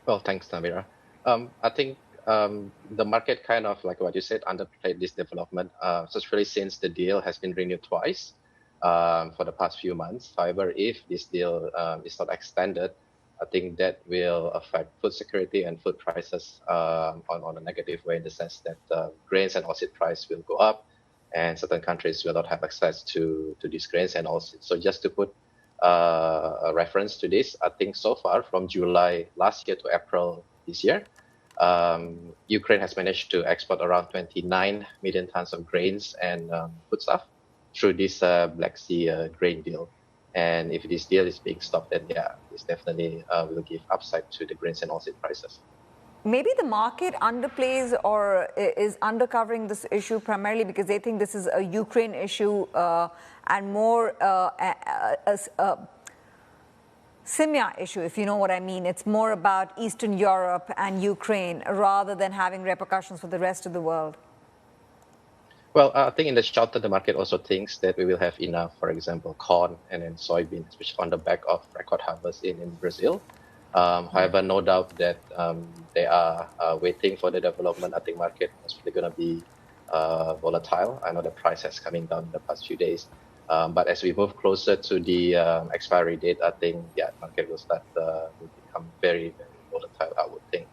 Well, thanks, Namira. I think the market kind of, like what you said, underplayed this development, especially since the deal has been renewed twice for the past few months. However, if this deal is not extended, I think that will affect food security and food prices on a negative way, in the sense that grains and oilseed price will go up, and certain countries will not have access to these grains and oilseed. So just to put a reference to this, I think so far from July last year to April this year, Ukraine has managed to export around 29 million tons of grains and foodstuff through this Black Sea grain deal. And if this deal is being stopped, then yeah, this definitely will give upside to the grains and oilseed prices. Maybe the market underplays or is undercovering this issue primarily because they think this is a Ukraine issue and more a Simya issue, if you know what I mean. It's more about Eastern Europe and Ukraine rather than having repercussions for the rest of the world. Well, I think in the short term, the market also thinks that we will have enough, for example, corn and then soybeans, which on the back of record harvest in Brazil. However, no doubt that they are waiting for the development. I think market is really going to be volatile. I know the price has coming down in the past few days. But as we move closer to the expiry date, I think, yeah, market will start will become very, very volatile, I would think.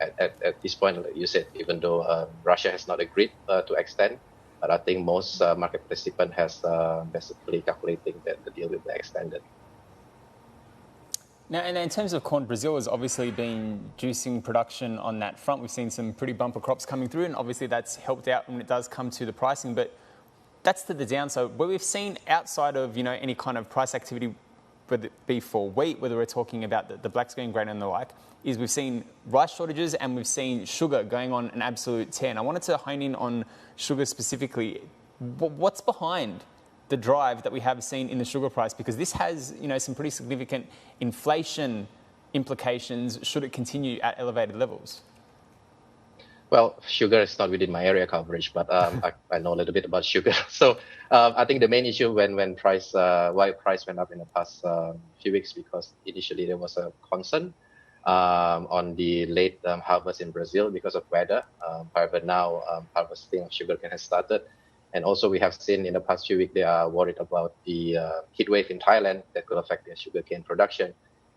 At this point, like you said, even though Russia has not agreed to extend, but I think most market participants has basically calculating that the deal will be extended. Now, and in terms of corn, Brazil has obviously been juicing production on that front. We've seen some pretty bumper crops coming through, and obviously that's helped out when it does come to the pricing. But that's to the downside. What we've seen outside of any kind of price activity, whether it be for wheat, whether we're talking about the black screen grain and the like, is we've seen rice shortages and we've seen sugar going on an absolute tear. And I wanted to hone in on sugar specifically. What's behind the drive that we have seen in the sugar price? Because this has, some pretty significant inflation implications should it continue at elevated levels. Well, sugar is not within my area coverage, but I know a little bit about sugar. So I think the main issue why price went up in the past few weeks, because initially there was a concern on the late harvest in Brazil because of weather. However, now harvesting of sugarcane has started. And also we have seen in the past few weeks, they are worried about the heat wave in Thailand that could affect their sugarcane production.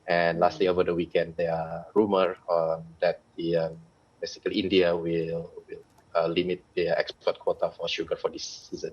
And lastly, over the weekend, there are rumors that basically India will limit their export quota for sugar for this season.